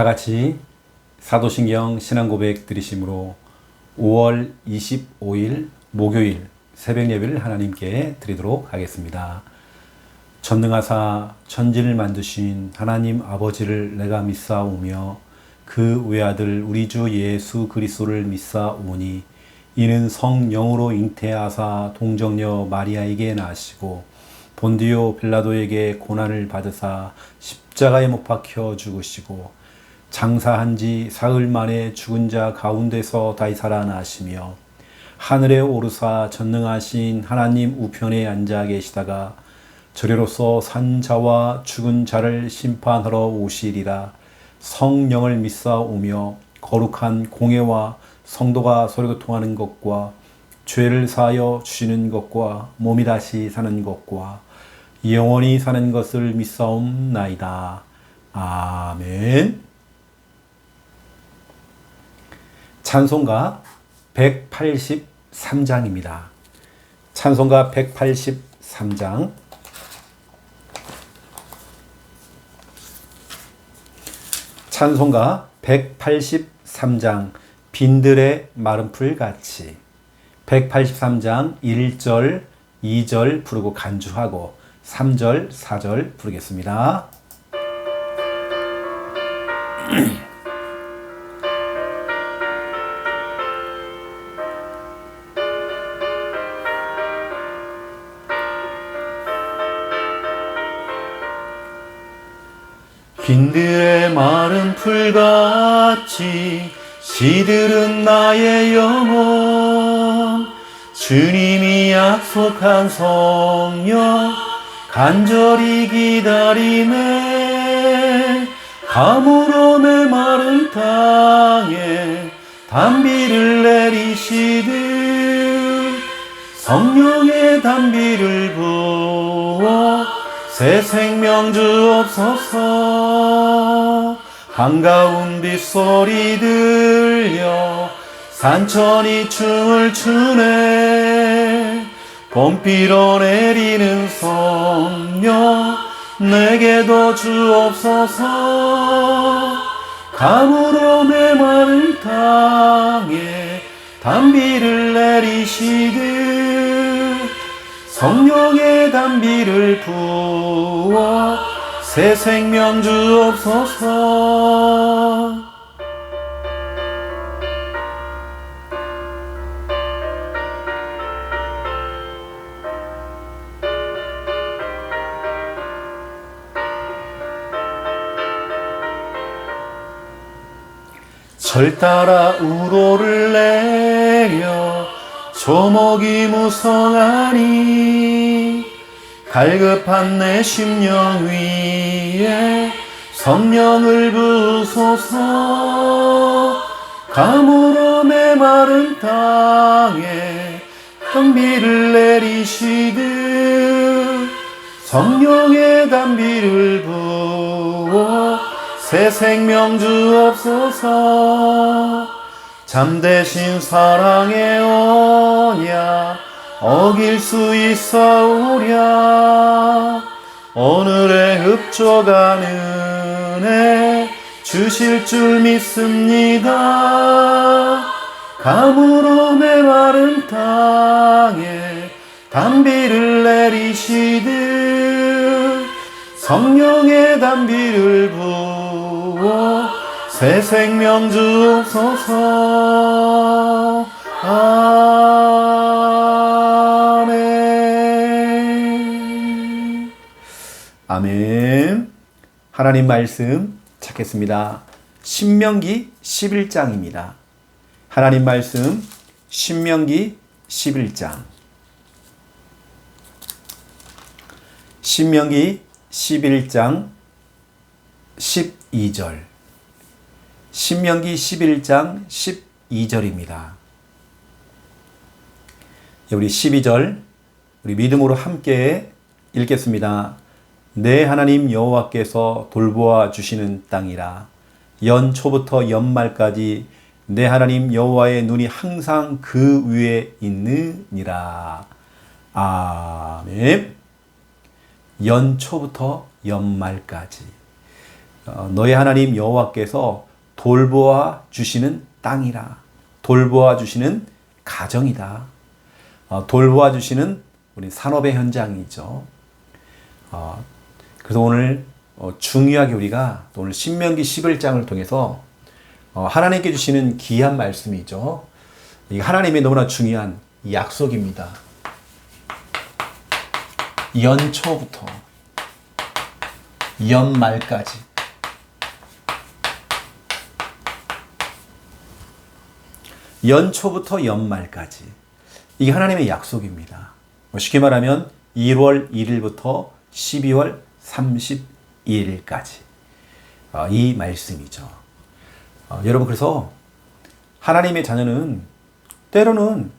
다 같이 사도신경 신앙고백 드리심으로 5월 25일 목요일 새벽 예배를 하나님께 드리도록 하겠습니다. 전능하사 천지를 만드신 하나님 아버지를 내가 믿사오며 그 외아들 우리 주 예수 그리스도를 믿사오니 이는 성령으로 잉태하사 동정녀 마리아에게 나시고 본디오 빌라도에게 고난을 받으사 십자가에 못 박혀 죽으시고 장사한 지 사흘 만에 죽은 자 가운데서 다시 살아나시며 하늘에 오르사 전능하신 하나님 우편에 앉아 계시다가 저리로서 산 자와 죽은 자를 심판하러 오시리라. 성령을 믿사오며 거룩한 공회와 성도가 서로 교통하는 것과 죄를 사하여 주시는 것과 몸이 다시 사는 것과 영원히 사는 것을 믿사옵나이다. 아멘. 찬송가 183장입니다. 찬송가 183장. 찬송가 183장 빈들의 마른 풀같이 183장 1절, 2절 부르고 간주하고 3절, 4절 부르겠습니다. 빈들의 마른 풀같이 시들은 나의 영혼 주님이 약속한 성령 간절히 기다리네. 가물어 메마른 땅에 단비를 내리시듯 성령의 단비를 부어 새 생명 주옵소서. 한가운 빗소리 들려 산천이 춤을 추네. 봄비로 내리는 성령 내게도 주옵소서. 가물어 메마른 땅에 단비를 내리시듯 성령의 단비를 부어 새 생명 주옵소서. 절 따라 우로를 내려 조목이 무성하니 갈급한 내 심령 위에 성령을 부소서. 가물어 메마른 땅에 단비를 내리시듯 성령의 단비를 부어 새 생명 주옵소서. 잠대신 사랑의 언약 어길 수 있사오랴. 오늘의 흡족한 은혜 주실 줄 믿습니다. 가물어 메마른 땅에 단비를 내리시듯 성령의 단비를 부어 새 생명 주옵소서. 아멘. 아멘. 하나님 말씀 찾겠습니다. 신명기 11장입니다. 하나님 말씀 신명기 11장. 신명기 11장 12절. 신명기 11장 12절입니다. 우리 12절 우리 믿음으로 함께 읽겠습니다. 내 하나님 여호와께서 돌보아 주시는 땅이라. 연초부터 연말까지 내 하나님 여호와의 눈이 항상 그 위에 있느니라. 아멘. 연초부터 연말까지 너의 하나님 여호와께서 돌보아 주시는 땅이라. 돌보아 주시는 가정이다. 돌보아 주시는 우리 산업의 현장이죠. 그래서 오늘 중요하게 우리가 오늘 신명기 11장을 통해서 하나님께 주시는 귀한 말씀이죠. 이 하나님의 너무나 중요한 약속입니다. 연초부터 연말까지 연초부터 연말까지 이게 하나님의 약속입니다. 쉽게 말하면 1월 1일부터 12월 32일까지 이 말씀이죠. 여러분 그래서 하나님의 자녀는 때로는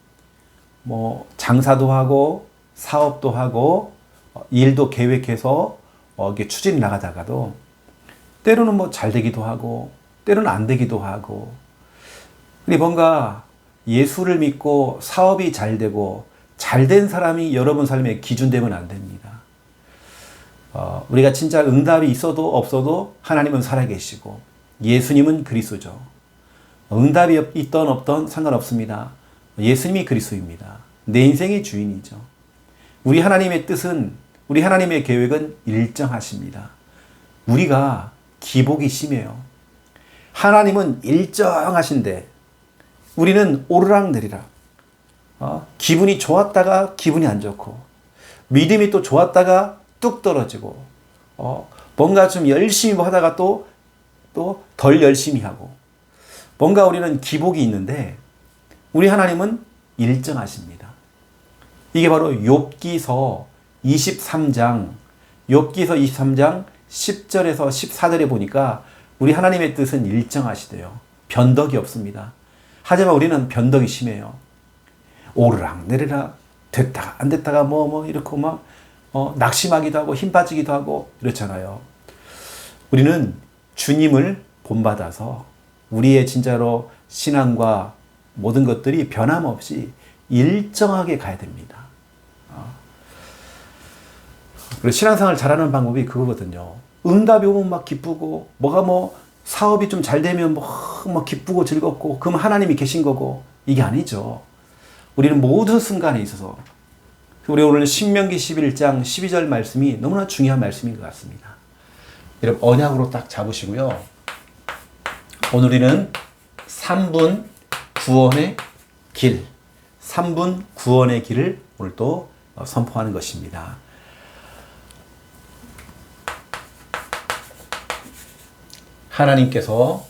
뭐 장사도 하고 사업도 하고 일도 계획해서 이렇게 추진이 나가다가도 때로는 뭐 잘 되기도 하고 때로는 안 되기도 하고 근데 뭔가 예수를 믿고 사업이 잘 되고 잘된 사람이 여러분 삶의 기준 되면 안 됩니다. 우리가 진짜 응답이 있어도 없어도 하나님은 살아계시고 예수님은 그리스도죠. 응답이 있던 없던 상관없습니다. 예수님이 그리스도입니다. 내 인생의 주인이죠. 우리 하나님의 뜻은 우리 하나님의 계획은 일정하십니다. 우리가 기복이 심해요. 하나님은 일정하신데 우리는 오르락내리락 기분이 좋았다가 기분이 안 좋고 믿음이 또 좋았다가 뚝 떨어지고 뭔가 좀 열심히 하다가 또 덜 열심히 하고 뭔가 우리는 기복이 있는데 우리 하나님은 일정하십니다. 이게 바로 욥기서 23장 10절에서 14절에 보니까 우리 하나님의 뜻은 일정하시대요. 변덕이 없습니다. 하지만 우리는 변덕이 심해요. 오르락 내리락 됐다가 안 됐다가 이렇게 막 낙심하기도 하고 힘 빠지기도 하고 이렇잖아요. 우리는 주님을 본받아서 우리의 진짜로 신앙과 모든 것들이 변함없이 일정하게 가야 됩니다. 그리고 신앙생활 잘하는 방법이 그거거든요. 응답이 오면 막 기쁘고 뭐가 사업이 좀 잘 되면 막 기쁘고 즐겁고 그럼 하나님이 계신 거고 이게 아니죠. 우리는 모든 순간에 있어서 우리 오늘 신명기 11장 12절 말씀이 너무나 중요한 말씀인 것 같습니다. 여러분 언약으로 딱 잡으시고요. 오늘 우리는 3분 구원의 길 3분 구원의 길을 오늘 또 선포하는 것입니다. 하나님께서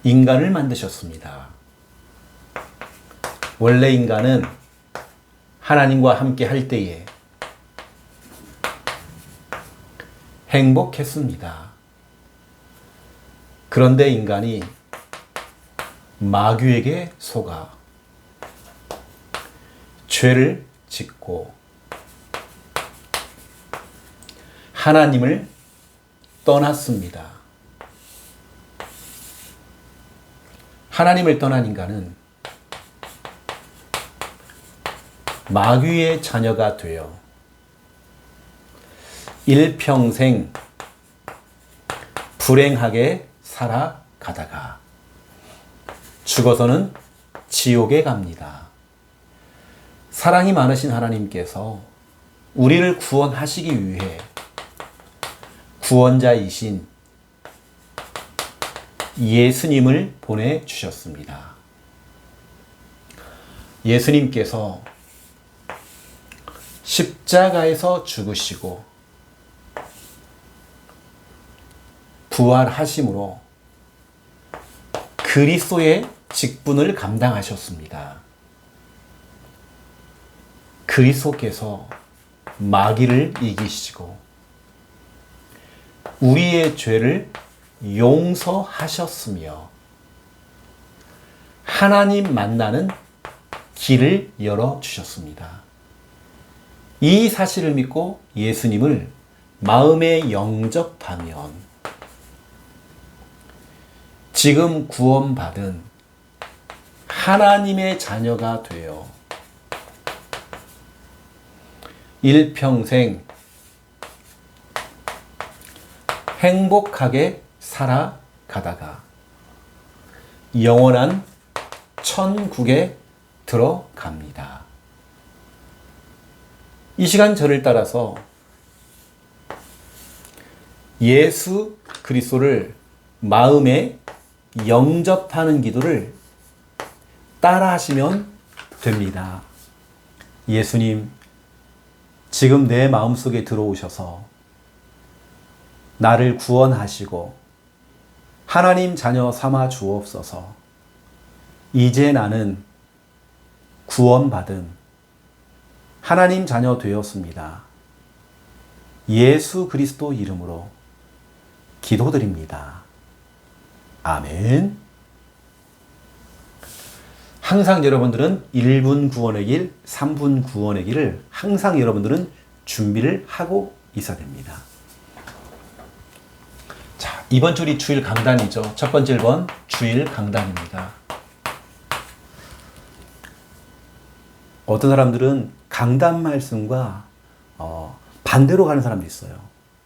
인간을 만드셨습니다. 원래 인간은 하나님과 함께 할 때에 행복했습니다. 그런데 인간이 마귀에게 속아 죄를 짓고 하나님을 떠났습니다. 하나님을 떠난 인간은 마귀의 자녀가 되어 일평생 불행하게 살아가다가 죽어서는 지옥에 갑니다. 사랑이 많으신 하나님께서 우리를 구원하시기 위해 구원자이신 예수님을 보내주셨습니다. 예수님께서 십자가에서 죽으시고 부활하심으로 그리스도의 직분을 감당하셨습니다. 그리스도께서 마귀를 이기시고 우리의 죄를 용서하셨으며 하나님 만나는 길을 열어주셨습니다. 이 사실을 믿고 예수님을 마음에 영접하면 지금 구원받은 하나님의 자녀가 되어 일평생 행복하게 살아가다가 영원한 천국에 들어갑니다. 이 시간 저를 따라서 예수 그리스도를 마음에 영접하는 기도를 따라 하시면 됩니다. 예수님, 지금 내 마음속에 들어오셔서 나를 구원하시고 하나님 자녀 삼아 주옵소서. 이제 나는 구원받은 하나님 자녀 되었습니다. 예수 그리스도 이름으로 기도드립니다. 아멘. 항상 여러분들은 1분 구원의 길, 3분 구원의 길을 항상 여러분들은 준비를 하고 있어야 됩니다. 자, 이번 주 우리 주일 강단이죠. 첫 번째 1번 주일 강단입니다. 어떤 사람들은 강단 말씀과 반대로 가는 사람도 있어요.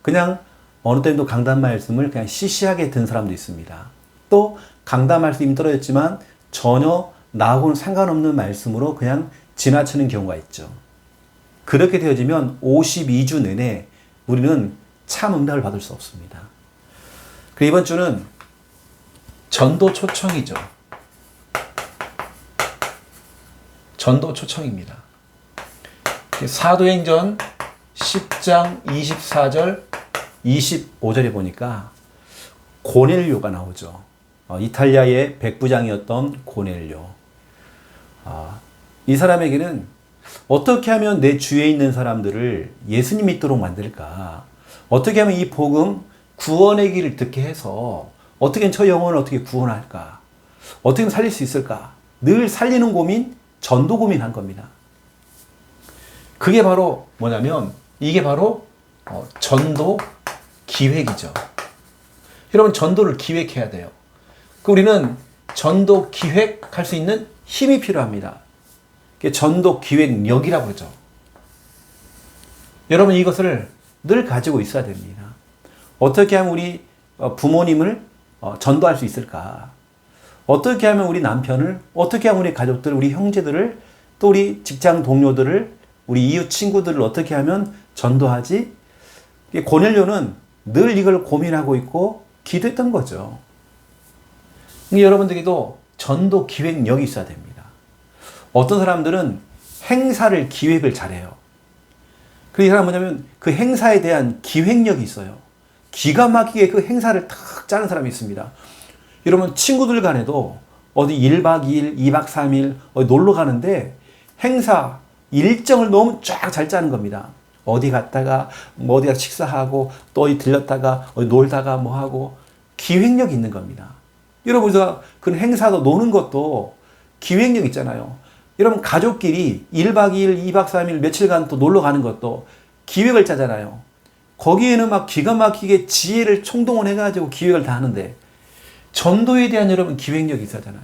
그냥 어느 때도 강단 말씀을 그냥 시시하게 든 사람도 있습니다. 또 강단 말씀이 떨어졌지만 전혀 나하고는 상관없는 말씀으로 그냥 지나치는 경우가 있죠. 그렇게 되어지면 52주 내내 우리는 참 응답을 받을 수 없습니다. 그리고 이번 주는 전도 초청이죠. 전도 초청입니다. 사도행전 10장 24절 25절에 보니까 고넬료가 나오죠. 이탈리아의 백부장이었던 고넬료. 이 사람에게는 어떻게 하면 내 주위에 있는 사람들을 예수님 믿도록 만들까? 어떻게 하면 이 복음 구원의 길을 듣게 해서 어떻게 하면 저 영혼을 어떻게 구원할까? 어떻게 하면 살릴 수 있을까? 늘 살리는 고민, 전도 고민한 겁니다. 그게 바로 뭐냐면 이게 바로 전도 기획이죠. 여러분 전도를 기획해야 돼요. 우리는 전도 기획할 수 있는 힘이 필요합니다. 그게 전도 기획력이라고 그러죠. 여러분 이것을 늘 가지고 있어야 됩니다. 어떻게 하면 우리 부모님을 전도할 수 있을까? 어떻게 하면 우리 남편을, 어떻게 하면 우리 가족들, 우리 형제들을, 또 우리 직장 동료들을, 우리 이웃 친구들을 어떻게 하면 전도하지? 고넬료는 늘 이걸 고민하고 있고 기도했던 거죠. 여러분들에게도 전도 기획력이 있어야 됩니다. 어떤 사람들은 행사를 기획을 잘해요. 그 사람은 뭐냐면 그 행사에 대한 기획력이 있어요. 기가 막히게 그 행사를 탁 짜는 사람이 있습니다. 여러분 친구들 간에도 어디 1박 2일, 2박 3일 어디 놀러 가는데 행사 일정을 너무 쫙 잘 짜는 겁니다. 어디 갔다가 뭐 어디 가서 식사하고 또 어디 들렸다가 어디 놀다가 뭐 하고 기획력이 있는 겁니다. 여러분 우리가 그 행사도 노는 것도 기획력 있잖아요. 여러분 가족끼리 1박 2일, 2박 3일 며칠간 또 놀러 가는 것도 기획을 짜잖아요. 거기에는 막 기가 막히게 지혜를 총동원 해가지고 기획을 다 하는데 전도에 대한 여러분 기획력이 있어야잖아요.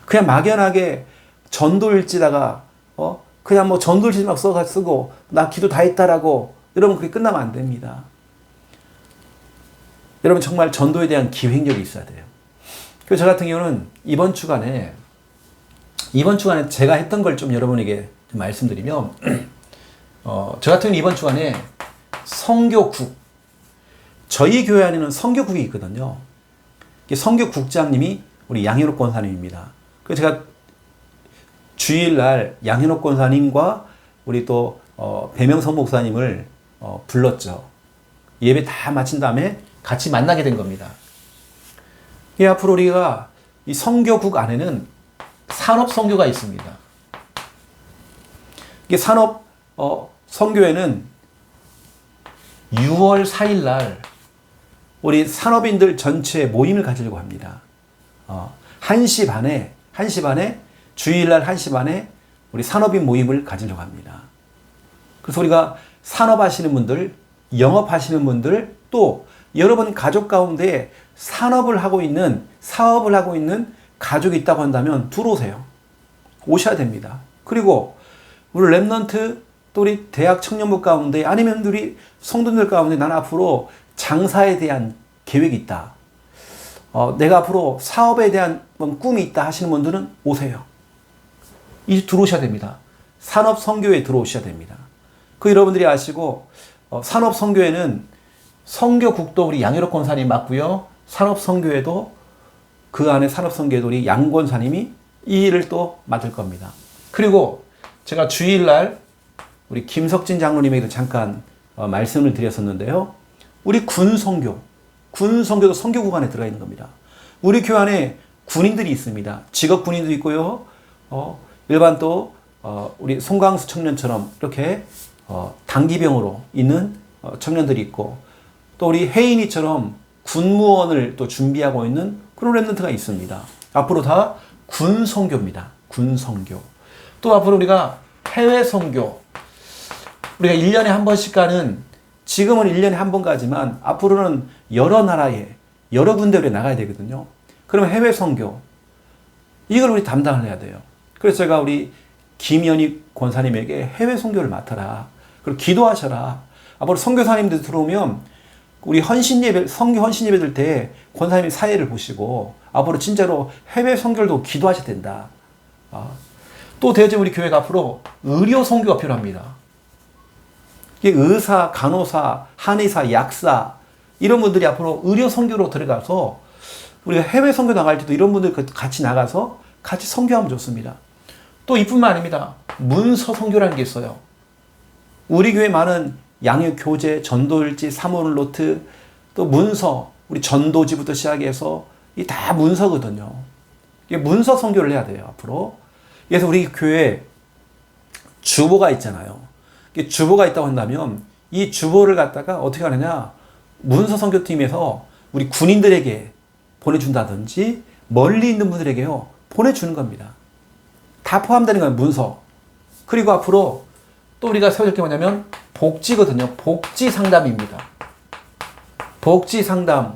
그냥 막연하게 전도일지다가 그냥 뭐 전도일지 막 쓰고 나 기도 다 했다라고 여러분 그게 끝나면 안 됩니다. 여러분 정말 전도에 대한 기획력이 있어야 돼요. 그래서 저 같은 경우는 이번 주간에 제가 했던 걸 좀 여러분에게 좀 말씀드리면 저 같은 경우는 이번 주간에 선교국, 저희 교회 안에는 선교국이 있거든요. 선교국장님이 우리 양현옥 권사님입니다. 그래서 제가 주일날 양현옥 권사님과 우리 또 배명선 목사님을 불렀죠. 예배 다 마친 다음에 같이 만나게 된 겁니다. 앞으로 우리가 이 선교국 안에는 산업 선교가 있습니다. 이게 산업 선교회는 6월 4일 날 우리 산업인들 전체 모임을 가지려고 합니다. 1시 반에 주일날 1시 반에 우리 산업인 모임을 가지려고 합니다. 그래서 우리가 산업하시는 분들, 영업하시는 분들, 또 여러분 가족 가운데 산업을 하고 있는, 사업을 하고 있는 가족이 있다고 한다면 들어오세요. 오셔야 됩니다. 그리고 우리 랩넌트 또 우리 대학 청년부 가운데 아니면 우리 성도들 가운데 난 앞으로 장사에 대한 계획이 있다. 내가 앞으로 사업에 대한 꿈이 있다 하시는 분들은 오세요. 이제 들어오셔야 됩니다. 산업선교에 들어오셔야 됩니다. 그 여러분들이 아시고 산업선교에는 선교국도 우리 양유럽 권사님 맡고요. 산업선교에도 그 안에 산업선교에도 우리 양 권사님이 이 일을 또 맡을 겁니다. 그리고 제가 주일날 우리 김석진 장로님에게도 잠깐 말씀을 드렸었는데요. 우리 군선교도 선교국 안에 들어가 있는 겁니다. 우리 교회 안에 군인들이 있습니다. 직업 군인도 있고요. 일반 또 우리 송광수 청년처럼 이렇게 단기병으로 있는 청년들이 있고 또 우리 혜인이처럼 군무원을 또 준비하고 있는 그런 랩런트가 있습니다. 앞으로 다 군선교입니다. 군선교. 또 앞으로 우리가 해외 선교. 우리가 1년에 한 번씩 가는, 지금은 1년에 한 번 가지만 앞으로는 여러 나라에 여러 군데로 나가야 되거든요. 그러면 해외 선교. 이걸 우리 담당을 해야 돼요. 그래서 제가 우리 김연희 권사님에게 해외 선교를 맡아라. 그리고 기도하셔라. 앞으로 선교사님들 들어오면 우리 헌신예배, 선교 헌신예배 때 권사님이 사회를 보시고 앞으로 진짜로 해외 선교도 기도하셔야 된다. 또 대체 우리 교회가 앞으로 의료 선교가 필요합니다. 의사, 간호사, 한의사, 약사 이런 분들이 앞으로 의료 선교로 들어가서 우리가 해외 선교 나갈 때도 이런 분들 같이 나가서 같이 선교하면 좋습니다. 또 이뿐만 아닙니다. 문서 선교라는 게 있어요. 우리 교회 많은 양육 교재, 전도일지, 사모를 노트, 또 문서, 우리 전도지부터 시작해서 이 다 문서거든요. 이게 문서 선교를 해야 돼요, 앞으로. 그래서 우리 교회에 주보가 있잖아요. 주보가 있다고 한다면 이 주보를 갖다가 어떻게 하느냐, 문서 선교팀에서 우리 군인들에게 보내준다든지 멀리 있는 분들에게요 보내주는 겁니다. 다 포함되는 거예요, 문서. 그리고 앞으로 또 우리가 세워질 게 뭐냐면 복지거든요. 복지 상담입니다. 복지 상담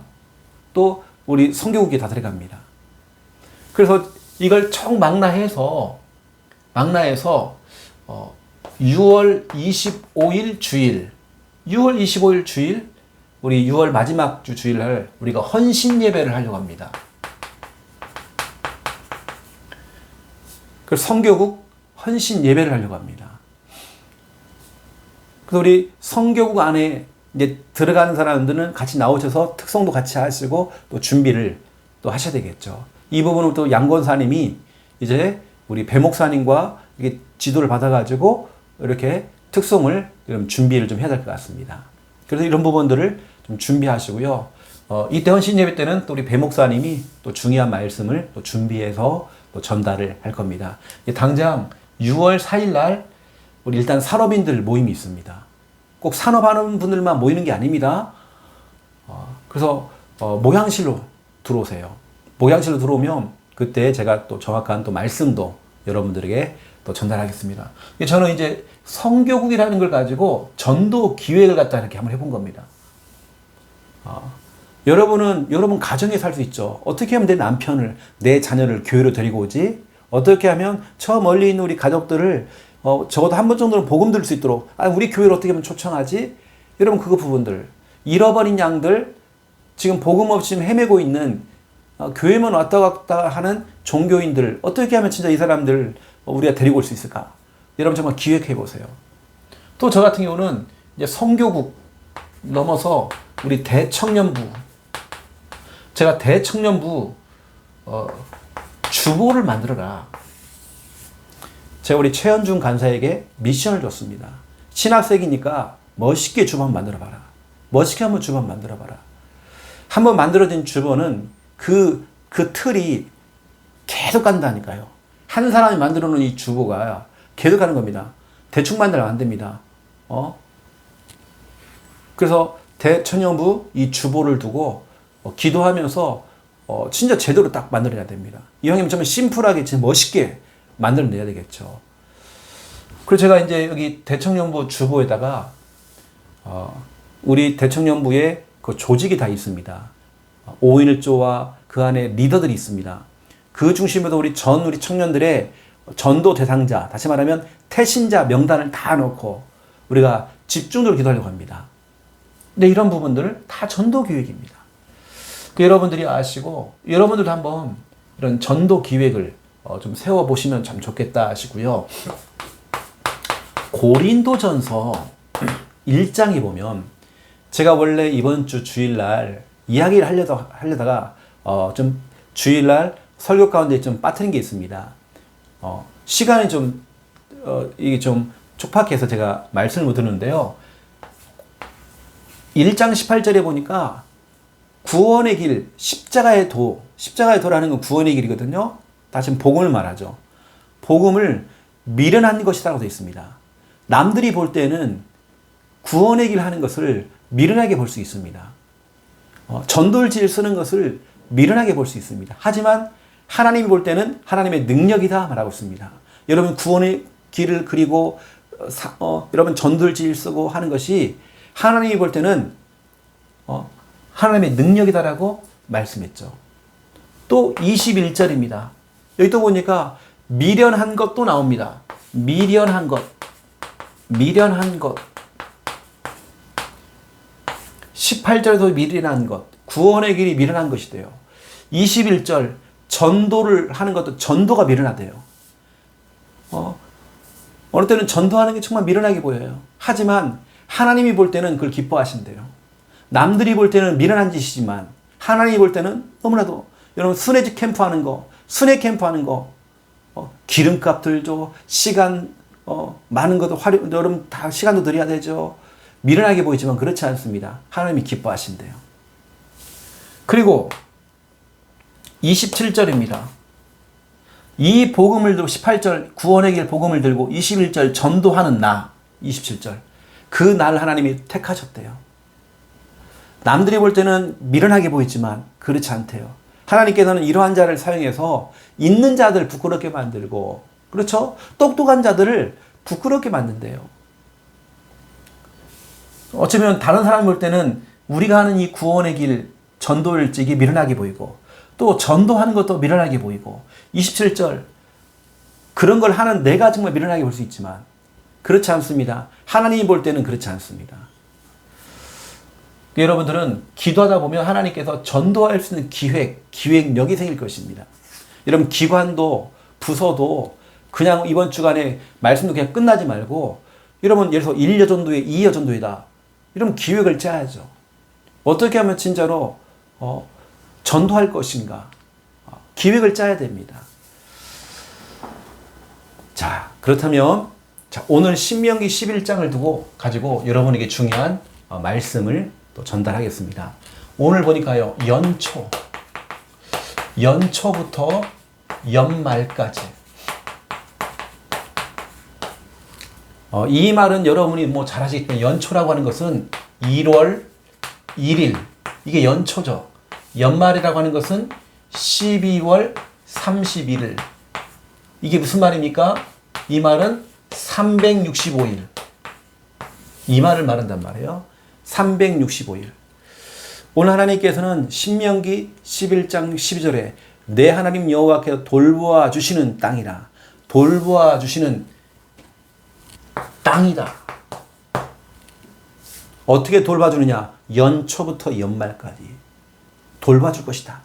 또 우리 선교국에 다 들어갑니다. 그래서 이걸 총 망라해서 6월 25일 주일, 우리 6월 마지막 주 주일날 우리가 헌신 예배를 하려고 합니다. 그래서 선교국 헌신 예배를 하려고 합니다. 그래서 우리 선교국 안에 이제 들어가는 사람들은 같이 나오셔서 특성도 같이 하시고 또 준비를 또 하셔야 되겠죠. 이 부분은 또 양권사님이 이제 우리 배목사님과 이게 지도를 받아가지고 이렇게 특성을 준비를 좀 해야 될 것 같습니다. 그래서 이런 부분들을 좀 준비하시고요. 이때 헌신 예배 때는 또 우리 배목사님이 또 중요한 말씀을 또 준비해서 또 전달을 할 겁니다. 당장 6월 4일 날 우리 일단 산업인들 모임이 있습니다. 꼭 산업하는 분들만 모이는 게 아닙니다. 그래서 목양실로 들어오세요. 목양실로 들어오면 그때 제가 또 정확한 또 말씀도 여러분들에게 또 전달하겠습니다. 저는 이제 선교국이라는 걸 가지고 전도 기획을 갖다 이렇게 한번 해본 겁니다. 여러분 가정에 살 수 있죠. 어떻게 하면 내 남편을, 내 자녀를 교회로 데리고 오지? 어떻게 하면 저 멀리 있는 우리 가족들을 적어도 한 번 정도는 복음 들을 수 있도록 우리 교회를 어떻게 하면 초청하지? 여러분 그거 부분들, 잃어버린 양들, 지금 복음 없이 헤매고 있는 교회만 왔다 갔다 하는 종교인들, 어떻게 하면 진짜 이 사람들 우리가 데리고 올 수 있을까? 여러분 정말 기획해 보세요. 또 저 같은 경우는 이제 선교국 넘어서 우리 대청년부, 제가 대청년부 주보를 만들어라. 제가 우리 최현중 간사에게 미션을 줬습니다. 신학생이니까 멋있게 주보 한번 만들어봐라. 멋있게 한번 주보 한번 만들어봐라. 한번 만들어진 주보는 그 틀이 계속 간다니까요. 한 사람이 만들어 놓은 이 주보가 계속 가는 겁니다. 대충 만들면 안 됩니다. 그래서 대청년부 이 주보를 두고 기도하면서 진짜 제대로 딱 만들어야 됩니다. 이왕이면 정말 심플하게 진짜 멋있게 만들어내야 되겠죠. 그래서 제가 이제 여기 대청년부 주보에다가 우리 대청년부에 그 조직이 다 있습니다. 5.1조와 그 안에 리더들이 있습니다. 그 중심에도 우리 청년들의 전도 대상자, 다시 말하면 태신자 명단을 다 넣고 우리가 집중적으로 기도하려고 합니다. 근데 이런 부분들을 다 전도 기획입니다. 여러분들이 아시고 여러분들도 한번 이런 전도 기획을 좀 세워보시면 참 좋겠다 하시고요. 고린도전서 1장에 보면 제가 원래 이번 주 주일날 이야기를 하려다가 좀 주일날 설교 가운데 좀 빠뜨린 게 있습니다. 시간이 이게 좀 촉박해서 제가 말씀을 못 드는데요. 1장 18절에 보니까 구원의 길, 십자가의 도라는 건 구원의 길이거든요. 다시 복음을 말하죠. 복음을 미련한 것이라고 되어 있습니다. 남들이 볼 때는 구원의 길 하는 것을 미련하게 볼 수 있습니다. 전도일지를 쓰는 것을 미련하게 볼 수 있습니다. 하지만 하나님이 볼 때는 하나님의 능력이다 말하고 있습니다. 여러분 구원의 길을 그리고 여러분 전도일지를 쓰고 하는 것이 하나님이 볼 때는 하나님의 능력이다라고 말씀했죠. 또 21절입니다. 여기 또 보니까 미련한 것도 나옵니다. 미련한 것. 18절에도 미련한 것. 구원의 길이 미련한 것이 돼요. 21절 전도를 하는 것도 전도가 미련하대요. 어느 때는 전도하는 게 정말 미련하게 보여요. 하지만 하나님이 볼 때는 그걸 기뻐하신대요. 남들이 볼 때는 미련한 짓이지만 하나님이 볼 때는 너무나도 여러분 순회 캠프 하는 거, 순회 캠프 하는 거, 기름값 들죠. 시간 많은 것도 여러분 다 시간도 들여야 되죠. 미련하게 보이지만 그렇지 않습니다. 하나님이 기뻐하신대요. 그리고 27절입니다. 이 복음을 들고 18절 구원의 길 복음을 들고 21절 전도하는 나 27절 그 날 하나님이 택하셨대요. 남들이 볼 때는 미련하게 보이지만 그렇지 않대요. 하나님께서는 이러한 자를 사용해서 있는 자들 부끄럽게 만들고 그렇죠? 똑똑한 자들을 부끄럽게 만든대요. 어쩌면 다른 사람 볼 때는 우리가 하는 이 구원의 길 전도일찍이 미련하게 보이고 또 전도하는 것도 미련하게 보이고 27절 그런 걸 하는 내가 정말 미련하게 볼 수 있지만 그렇지 않습니다. 하나님이 볼 때는 그렇지 않습니다. 여러분들은 기도하다 보면 하나님께서 전도할 수 있는 기획력이 생길 것입니다. 여러분 기관도 부서도 그냥 이번 주간에 말씀도 그냥 끝나지 말고 여러분 예를 들어서 1여 전도회, 2여 전도회다. 이러면 기획을 짜야죠. 어떻게 하면 진짜로 전도할 것인가 기획을 짜야 됩니다. 자 그렇다면 오늘 신명기 11장을 가지고 여러분에게 중요한 말씀을 또 전달하겠습니다. 오늘 보니까요 연초부터 연말까지 이 말은 여러분이 뭐 잘 아시겠지만 연초라고 하는 것은 1월 1일 이게 연초죠. 연말이라고 하는 것은 12월 31일 이게 무슨 말입니까? 이 말은 365일 이 말을 말한단 말이에요. 365일 오늘 하나님께서는 신명기 11장 12절에 내 하나님 여호와께서 돌보아 주시는 땅이라 돌보아 주시는 땅이다. 어떻게 돌봐주느냐? 연초부터 연말까지 돌봐줄 것이다.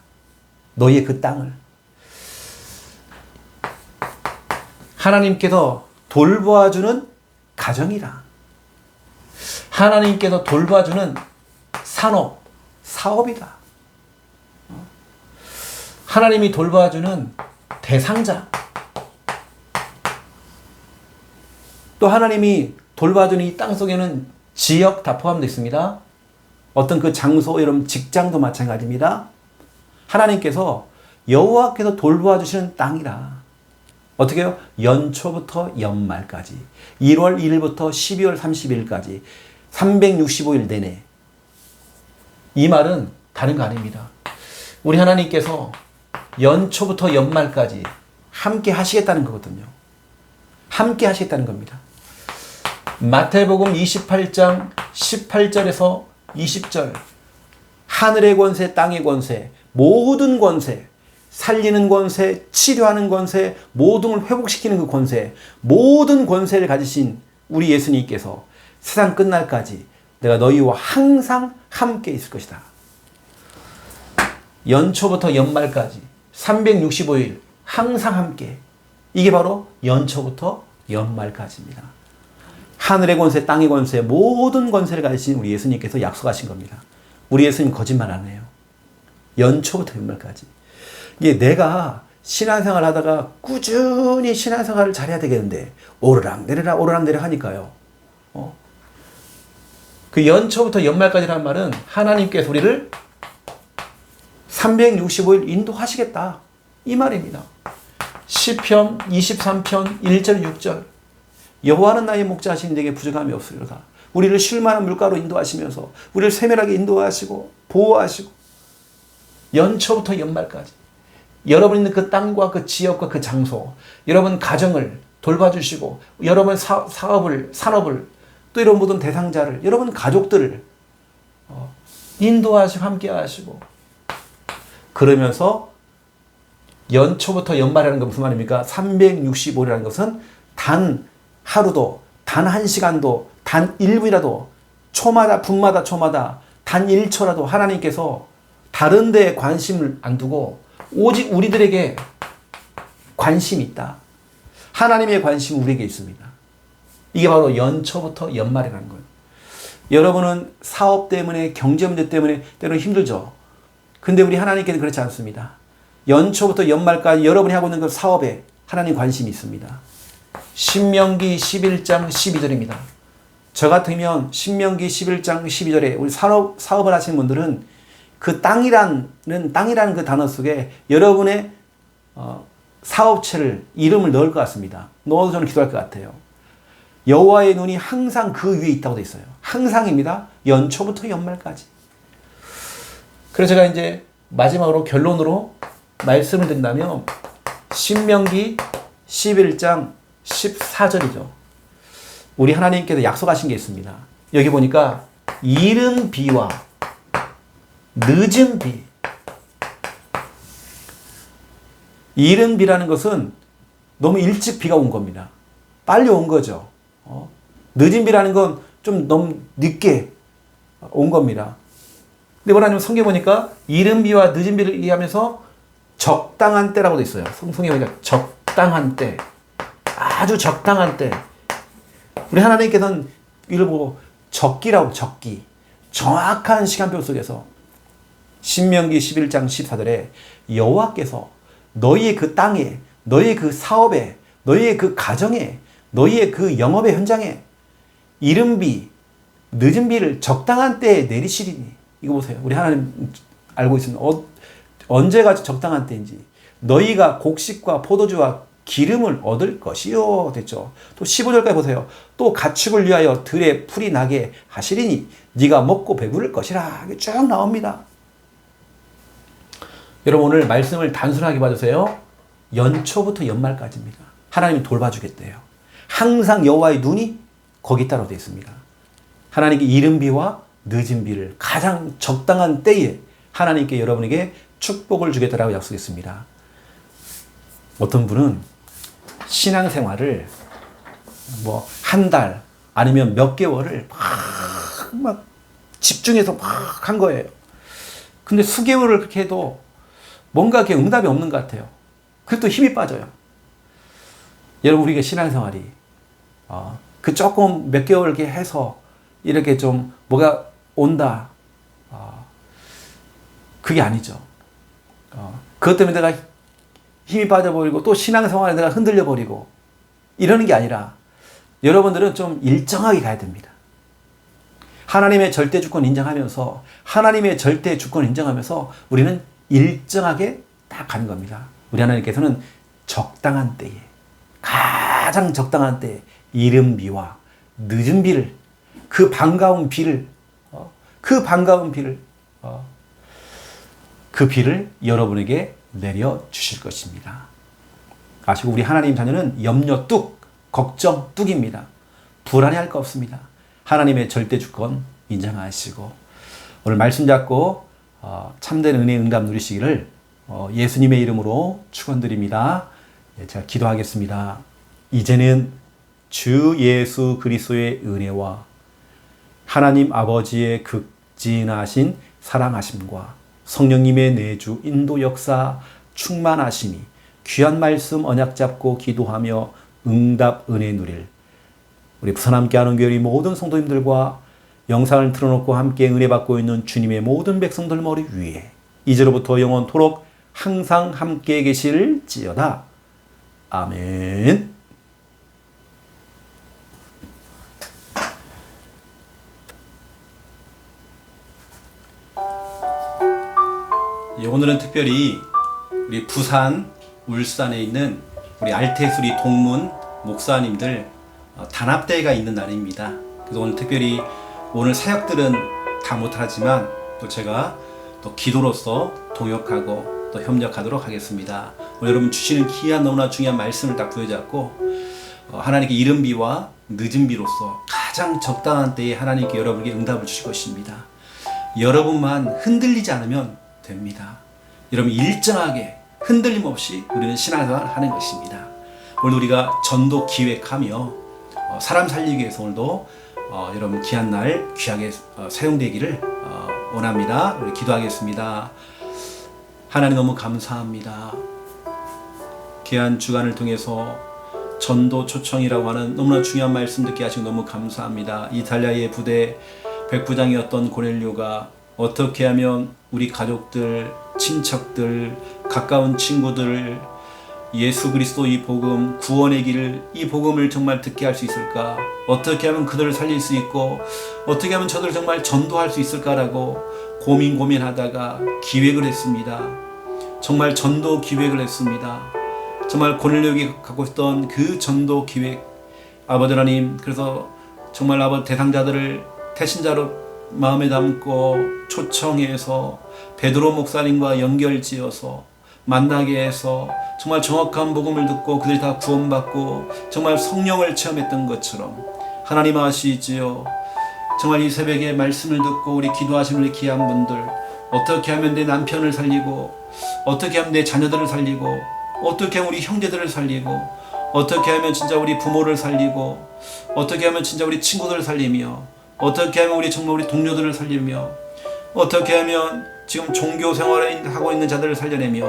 너희의 그 땅을 하나님께서 돌봐주는 가정이라. 하나님께서 돌봐주는 산업, 사업이다. 하나님이 돌봐주는 대상자. 또 하나님이 돌봐주는 이 땅 속에는 지역 다 포함되어 있습니다. 어떤 그 장소, 여러분 직장도 마찬가지입니다. 하나님께서 여호와께서 돌봐주시는 땅이라. 어떻게 해요? 연초부터 연말까지 1월 1일부터 12월 30일까지 365일 내내 이 말은 다른 거 아닙니다. 우리 하나님께서 연초부터 연말까지 함께 하시겠다는 거거든요. 함께 하시겠다는 겁니다. 마태복음 28장 18절에서 20절 하늘의 권세, 땅의 권세, 모든 권세 살리는 권세, 치료하는 권세, 모든 걸 회복시키는 그 권세 모든 권세를 가지신 우리 예수님께서 세상 끝날까지 내가 너희와 항상 함께 있을 것이다. 연초부터 연말까지 365일 항상 함께. 이게 바로 연초부터 연말까지입니다. 하늘의 권세, 땅의 권세, 모든 권세를 가지신 우리 예수님께서 약속하신 겁니다. 우리 예수님 거짓말 안 해요. 연초부터 연말까지. 이게 내가 신앙생활 하다가 꾸준히 신앙생활을 잘해야 되겠는데 오르락내리락 오르락내리락 하니까요. 그 연초부터 연말까지라는 말은 하나님께서 우리를 365일 인도하시겠다. 이 말입니다. 시편 23편 1절 6절 여호와는 나의 목자하시니 내게 부족함이 없으리로다. 우리를 쉴만한 물가로 인도하시면서 우리를 세밀하게 인도하시고 보호하시고 연초부터 연말까지 여러분 있는 그 땅과 그 지역과 그 장소, 여러분 가정을 돌봐주시고 여러분 산업을 또 이런 모든 대상자를 여러분 가족들을 인도하시고 함께 하시고 그러면서 연초부터 연말이라는 건 무슨 말입니까? 365일이라는 것은 단 하루도 단 1시간도 단 1분이라도 초마다 분마다 초마다 단 1초라도 하나님께서 다른 데에 관심을 안 두고 오직 우리들에게 관심이 있다. 하나님의 관심은 우리에게 있습니다. 이게 바로 연초부터 연말이라는 거예요. 여러분은 사업 때문에 경제 문제 때문에 때로는 힘들죠. 근데 우리 하나님께는 그렇지 않습니다. 연초부터 연말까지 여러분이 하고 있는 그 사업에 하나님 관심이 있습니다. 신명기 11장 12절입니다. 저 같으면 신명기 11장 12절에 우리 사업을 하시는 분들은 그 땅이라는 그 단어 속에 여러분의 사업체를 이름을 넣을 것 같습니다. 넣어도 저는 기도할 것 같아요. 여호와의 눈이 항상 그 위에 있다고 되어 있어요. 항상입니다. 연초부터 연말까지. 그래서 제가 이제 마지막으로 결론으로 말씀을 드린다면 신명기 11장 14절이죠. 우리 하나님께서 약속하신 게 있습니다. 여기 보니까 이른 비와 늦은 비. 이른 비라는 것은 너무 일찍 비가 온 겁니다. 빨리 온 거죠. 늦은 비라는 건 좀 너무 늦게 온 겁니다. 근데 뭐라냐면 성경에 보니까 이른 비와 늦은 비를 얘기하면서 적당한 때라고 돼 있어요. 성경에 보니까 적당한 때. 아주 적당한 때. 우리 하나님께서는 이를 보고 적기라고 적기. 정확한 시간표 속에서 신명기 11장 14절에 여호와께서 너희의 그 땅에, 너희의 그 사업에, 너희의 그 가정에, 너희의 그 영업의 현장에 이른 비, 늦은 비를 적당한 때에 내리시리니. 이거 보세요. 우리 하나님 알고 있습니다. 언제가 적당한 때인지. 너희가 곡식과 포도주와 기름을 얻을 것이요. 됐죠. 또 15절까지 보세요. 또 가축을 위하여 들에 풀이 나게 하시리니 네가 먹고 배부를 것이라. 이게 쭉 나옵니다. 여러분 오늘 말씀을 단순하게 봐주세요. 연초부터 연말까지입니다. 하나님이 돌봐주겠대요. 항상 여호와의 눈이 거기 있다고 되어 있습니다. 하나님께 이른 비와 늦은 비를 가장 적당한 때에 하나님께 여러분에게 축복을 주겠다라고 약속했습니다. 어떤 분은 신앙생활을 뭐 한 달 아니면 몇 개월을 막 집중해서 막 한 거예요. 근데 수개월을 그렇게 해도 뭔가 이렇게 응답이 없는 것 같아요. 그래도 힘이 빠져요. 여러분 우리가 신앙생활이 그 조금 몇 개월 이렇게 해서 이렇게 좀 뭐가 온다. 그게 아니죠. 그것 때문에 내가 힘이 빠져버리고 또 신앙생활에 내가 흔들려버리고 이러는 게 아니라 여러분들은 좀 일정하게 가야 됩니다. 하나님의 절대 주권 인정하면서 하나님의 절대 주권 인정하면서 우리는 일정하게 딱 가는 겁니다. 우리 하나님께서는 적당한 때에 가장 적당한 때에 이른 비와 늦은 비를 그 반가운 비를 그 비를 여러분에게 내려 주실 것입니다. 아시고 우리 하나님 자녀는 염려 뚝, 걱정 뚝입니다. 불안해할 거 없습니다. 하나님의 절대 주권 인정하시고 오늘 말씀 잡고 참된 은혜의 응답 누리시기를 예수님의 이름으로 축원드립니다. 제가 기도하겠습니다. 이제는 주 예수 그리스도의 은혜와 하나님 아버지의 극진하신 사랑하심과 성령님의 내주 인도 역사 충만하심이 귀한 말씀 언약 잡고 기도하며 응답 은혜 누릴 우리 부산 함께하는 교회 모든 성도님들과 영상을 틀어놓고 함께 은혜 받고 있는 주님의 모든 백성들 머리 위에 이제로부터 영원토록 항상 함께 계실지어다. 아멘. 오늘은 특별히 우리 부산, 울산에 있는 우리 알테수리 동문 목사님들 단합대회가 있는 날입니다. 그래서 오늘 특별히 오늘 사역들은 다 못하지만 또 제가 또 기도로서 동역하고 또 협력하도록 하겠습니다. 오늘 여러분 주시는 귀한 너무나 중요한 말씀을 딱 부여잡고 하나님께 이른 비와 늦은 비로서 가장 적당한 때에 하나님께 여러분에게 응답을 주실 것입니다. 여러분만 흔들리지 않으면 됩니다. 여러분 일정하게 흔들림 없이 우리는 신앙생활을 하는 것입니다. 오늘 우리가 전도 기획하며 사람 살리기 위해서 오늘도 여러분 귀한 날 귀하게 사용되기를 원합니다. 우리 기도하겠습니다. 하나님 너무 감사합니다. 귀한 주간을 통해서 전도 초청이라고 하는 너무나 중요한 말씀 듣게 하시고 너무 감사합니다. 이탈리아의 부대 백부장이었던 고넬료가 어떻게 하면 우리 가족들, 친척들, 가까운 친구들 예수 그리스도 이 복음, 구원의 길을 이 복음을 정말 듣게 할 수 있을까? 어떻게 하면 그들을 살릴 수 있고 어떻게 하면 저들을 정말 전도할 수 있을까라고 고민하다가 기획을 했습니다. 정말 전도 기획을 했습니다. 정말 고넬료에게 갖고 있던 그 전도 기획, 아버지 하나님, 그래서 정말 아버지 대상자들을 태신자로 마음에 담고 초청해서 베드로 목사님과 연결지어서 만나게 해서 정말 정확한 복음을 듣고 그들이 다 구원받고 정말 성령을 체험했던 것처럼 하나님 아시지요. 정말 이 새벽에 말씀을 듣고 우리 기도하시는 우리 귀한 분들, 어떻게 하면 내 남편을 살리고 어떻게 하면 내 자녀들을 살리고 어떻게 하면 우리 형제들을 살리고 어떻게 하면 진짜 우리 부모를 살리고 어떻게 하면 진짜 우리 친구들을 살리며 어떻게 하면 우리 정말 우리 동료들을 살리며 어떻게 하면 지금 종교 생활을 하고 있는 자들을 살려내며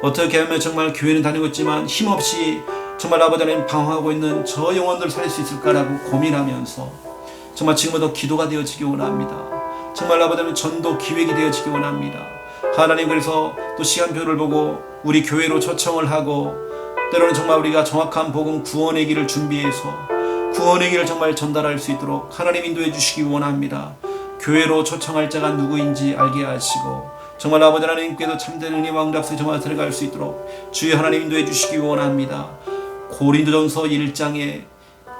어떻게 하면 정말 교회는 다니고 있지만 힘없이 정말 아버지 하나님 방황하고 있는 저 영혼들을 살릴 수 있을까라고 고민하면서 정말 지금부터 기도가 되어지기 원합니다. 정말 아버지 하나님 전도 기획이 되어지기 원합니다. 하나님, 그래서 또 시간표를 보고 우리 교회로 초청을 하고 때로는 정말 우리가 정확한 복음 구원의 길을 준비해서 구원의 길을 정말 전달할 수 있도록 하나님 인도해 주시기 원합니다. 교회로 초청할 자가 누구인지 알게 하시고 정말 아버지 하나님께도 참된 은혜와 응답에 정말 들어갈 수 있도록 주여 하나님 인도해 주시기 원합니다. 고린도전서 1장에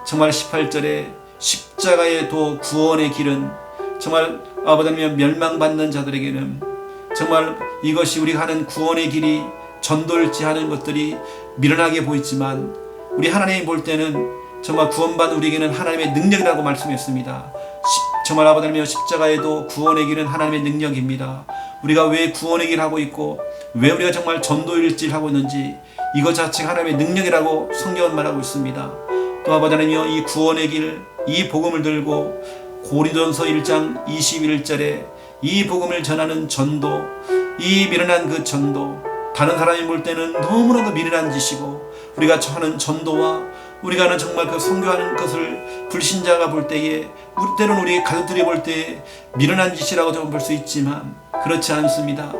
정말 18절에 십자가의 도 구원의 길은 정말 아버지 하나님 멸망받는 자들에게는 정말 이것이 우리가 하는 구원의 길이 전도일지 하는 것들이 미련하게 보이지만 우리 하나님이 볼 때는 정말 구원받은 우리에게는 하나님의 능력이라고 말씀했습니다. 정말 아버지 하나님 십자가에도 구원의 길은 하나님의 능력입니다. 우리가 왜 구원의 길을 하고 있고 왜 우리가 정말 전도일지를 하고 있는지 이것 자체가 하나님의 능력이라고 성경은 말하고 있습니다. 또 아버지 하나님이여 이 구원의 길, 이 복음을 들고 고린도전서 1장 21절에 이 복음을 전하는 전도, 이 미련한 그 전도, 다른 사람이 볼 때는 너무나도 미련한 짓이고 우리가 하는 전도와 우리가 하는 정말 그 선교하는 것을 불신자가 볼 때에 때로는 우리 가족들이 볼 때 미련한 짓이라고 좀 볼 수 있지만 그렇지 않습니다.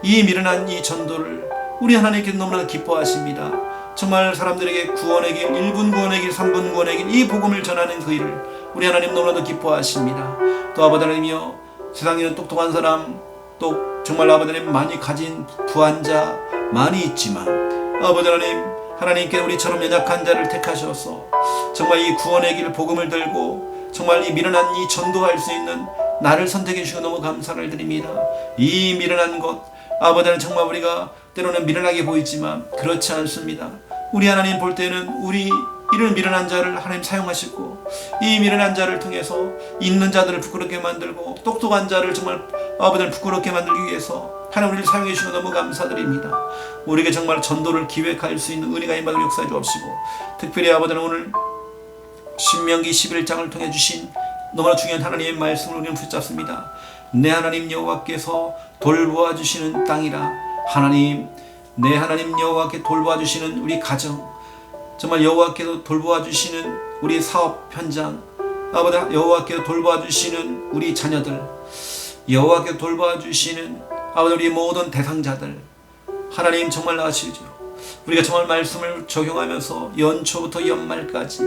이 미련한 이 전도를 우리 하나님께서 너무나 기뻐하십니다. 정말 사람들에게 구원의 길, 1분 구원의 길, 3분 구원의 길, 이 복음을 전하는 그 일을 우리 하나님 너무나도 기뻐하십니다. 또 아버지 하나님이여, 세상에는 똑똑한 사람, 또 정말 아버지 하나님 많이 가진 부한자 많이 있지만 아버지 하나님께 우리처럼 연약한 자를 택하셔서 정말 이 구원의 길 복음을 들고 정말 이 미련한 이 전도할 수 있는 나를 선택해 주시고 너무 감사를 드립니다. 이 미련한 것 아버지 하나님, 정말 우리가 때로는 미련하게 보이지만 그렇지 않습니다. 우리 하나님 볼 때는 우리 이런 미련한 자를 하나님 사용하시고 이 미련한 자를 통해서 있는 자들을 부끄럽게 만들고 똑똑한 자를 정말 아버지를 부끄럽게 만들기 위해서 하나님 우리를 사용해 주시고 너무 감사드립니다. 우리에게 정말 전도를 기획할 수 있는 은혜가 임하도록 역사해 주옵시고 특별히 아버지는 오늘 신명기 11장을 통해 주신 너무나 중요한 하나님의 말씀을 우리는 붙잡습니다. 내 하나님 여호와께서 돌보아 주시는 땅이라. 하나님, 내 하나님 여호와께 돌보아 주시는 우리 가정, 정말 여호와께서 돌보아 주시는 우리 사업 현장, 아버지 여호와께서 돌보아 주시는 우리 자녀들, 여호와께서 돌보아 주시는 아버지 우리 모든 대상자들, 하나님 정말 아시죠? 우리가 정말 말씀을 적용하면서 연초부터 연말까지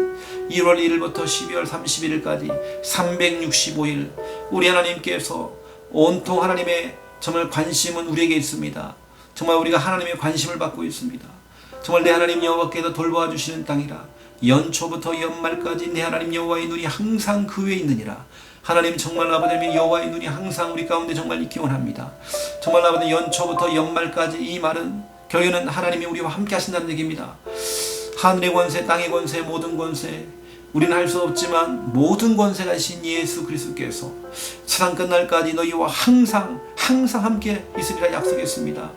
1월 1일부터 12월 31일까지 365일 우리 하나님께서 온통 하나님의 정말 관심은 우리에게 있습니다. 정말 우리가 하나님의 관심을 받고 있습니다. 정말 내 하나님 여호와께서 돌보아 주시는 땅이라. 연초부터 연말까지 내 하나님 여호와의 눈이 항상 그 위에 있느니라. 하나님 정말 아버지 여호와의 눈이 항상 우리 가운데 정말 있기 원합니다. 정말 아버지 연초부터 연말까지 이 말은 결국에는 하나님이 우리와 함께 하신다는 얘기입니다. 하늘의 권세, 땅의 권세, 모든 권세, 우리는 할 수 없지만 모든 권세가 신 예수 그리스도께서 세상 끝날까지 너희와 항상 함께 있으리라 약속했습니다.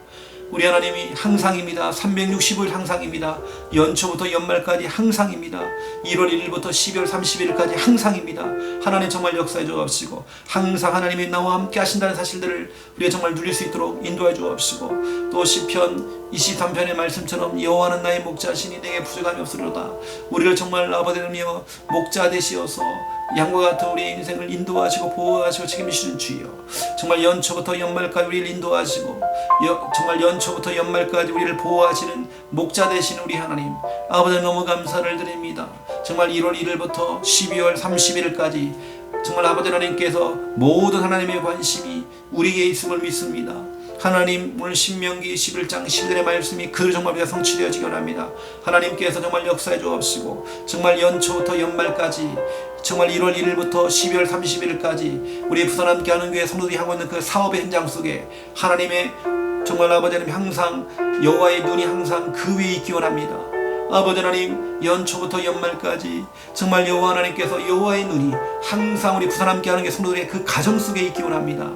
우리 하나님이 항상입니다. 365일 항상입니다. 연초부터 연말까지 항상입니다. 1월 1일부터 12월 31일까지 항상입니다. 하나님 정말 역사해 주옵시고 항상 하나님이 나와 함께 하신다는 사실들을 우리가 정말 누릴 수 있도록 인도해 주옵시고, 또 시편 23편의 말씀처럼 여호와는 나의 목자시니 내게 부족함이 없으리로다. 우리를 정말 아버지 하나님이여 목자 되시어서 양과 같은 우리의 인생을 인도하시고 보호하시고 책임지시는 주여, 정말 연초부터 연말까지 우리를 인도하시고 정말 연초부터 연말까지 우리를 보호하시는 목자 되시는 우리 하나님 아버지 너무 감사를 드립니다. 정말 1월 1일부터 12월 31일까지 정말 아버지 하나님께서 모든 하나님의 관심이 우리에게 있음을 믿습니다. 하나님 오늘 신명기 11장 11절의 말씀이 그 정말 우리가 성취되어지기 원합니다. 하나님께서 정말 역사해 주옵시고 정말 연초부터 연말까지 정말 1월 1일부터 12월 31일까지 우리 부산 함께하는 교회 성도들이 하고 있는 그 사업의 현장 속에 하나님의 정말 아버지 하나님 항상 여호와의 눈이 항상 그 위에 있기 원합니다. 아버지 하나님 연초부터 연말까지 정말 여호와 하나님께서 여호와의 눈이 항상 우리 부산 함께하는 교회 성도들의 그 가정 속에 있기 원합니다.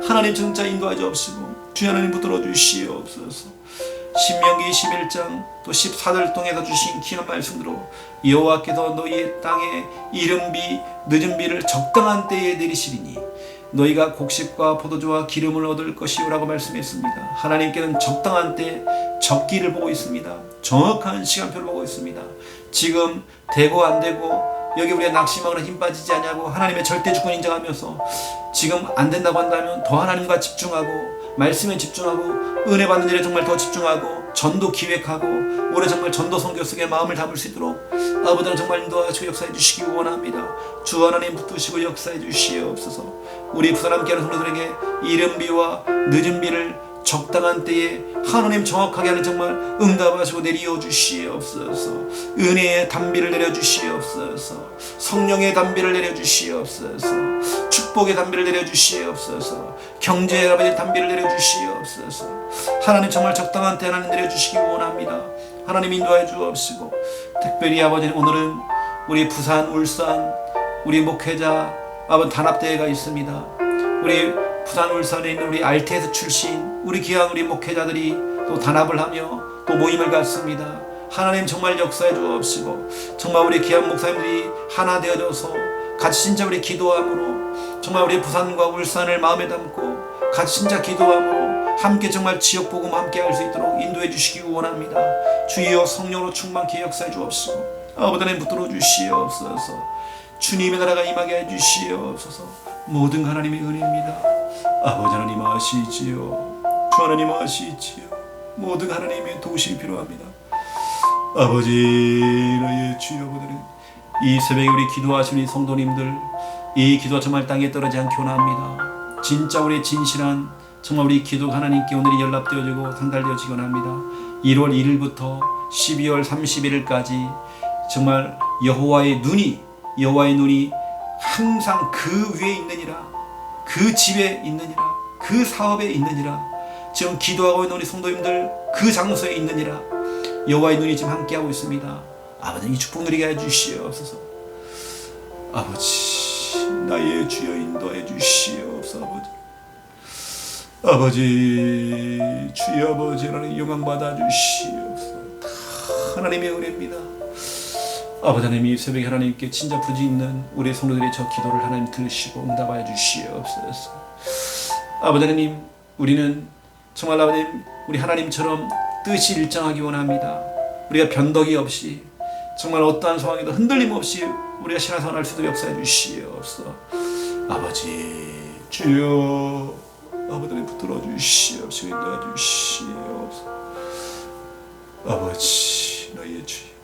하나님 진짜 인도해 주옵시고 주 하나님 붙들어 주시옵소서. 신명기 11장 또 14절 통해서 주신 귀한 말씀으로 여호와께서 너희의 땅에 이른비 늦은비를 적당한 때에 내리시리니 너희가 곡식과 포도주와 기름을 얻을 것이오라고 말씀했습니다. 하나님께는 적당한 때 적기를 보고 있습니다. 정확한 시간표를 보고 있습니다. 지금 되고 안 되고 여기 우리가 낙심하거나 힘 빠지지 않냐고 하나님의 절대 주권 인정하면서 지금 안 된다고 한다면 더 하나님과 집중하고 말씀에 집중하고 은혜 받는 일에 정말 더 집중하고 전도 기획하고 올해 정말 전도 선교 속에 마음을 담을 수 있도록 아버지는 정말 인도하시고 역사해 주시기 원합니다. 주 하나님 붙드시고 역사해 주시옵소서. 우리 부산 함께하는 성도들에게 이른 비와 늦은 비를 적당한 때에 하나님 정확하게 하는 정말 응답하시고 내려 주시옵소서. 은혜의 단비를 내려 주시옵소서. 성령의 단비를 내려 주시옵소서. 축복의 단비를 내려 주시옵소서. 경제의 아버지 단비를 내려 주시옵소서. 하나님 정말 적당한 때 하나님 내려 주시기 원합니다. 하나님 인도해 주옵시고 특별히 아버지는 오늘은 우리 부산 울산 우리 목회자 아버지 단합대회가 있습니다. 우리 부산 울산에 있는 우리 RTS 출신 우리 귀한 우리 목회자들이 또 단합을 하며 또 모임을 갖습니다. 하나님 정말 역사해 주옵시고 정말 우리 귀한 목사님들이 하나 되어져서 같이 진짜 우리 기도함으로 정말 우리 부산과 울산을 마음에 담고 같이 진짜 기도함으로 함께 정말 지역 복음 함께 할 수 있도록 인도해 주시기 원합니다. 주여 성령으로 충만케 역사해 주옵시고 아버지 하나님 붙들어 주시옵소서. 주님의 나라가 임하게 해 주시옵소서. 모든 하나님의 은혜입니다. 아버지 하나님 아시지요. 주 하나님 아시지요. 모든 하나님의 도우심이 필요합니다. 아버지 나의 주여 아버지는 이 새벽에 우리 기도하시는 성도님들 이 기도가 정말 땅에 떨어지지 않기 원합니다. 진짜 우리 진실한 정말 우리 기도가 하나님께 오늘이 연락되어지고 상달되어지기 원합니다. 1월 1일부터 12월 31일까지 정말 여호와의 눈이 항상 그 위에 있느니라, 그 집에 있느니라, 그 사업에 있느니라, 지금 기도하고 있는 우리 성도님들 그 장소에 있느니라. 여호와의 눈이 지금 함께하고 있습니다. 아버지 이 축복 누리게 해주시옵소서. 아버지 나의 주여 인도해 주시옵소서. 아버지 주여 아버지 하나님 영광 받아 주시옵소서. 다 하나님의 은혜입니다. 아버지 하나님, 이 새벽에 하나님께 진짜 부르짖 있는 우리 성도들의 저 기도를 하나님 들으시고 응답하여 주시옵소서. 아버지 하나님, 우리는 정말 아버님, 우리 하나님처럼 뜻이 일정하기 원합니다. 우리가 변덕이 없이 정말 어떠한 상황에도 흔들림 없이 우리가 신앙생활 할 수 있도록 역사해 주시옵소서. 아버지 주여, 아버지 붙들어 주시옵소서. 인도해 주시옵소서. 아버지, 너희의 주여.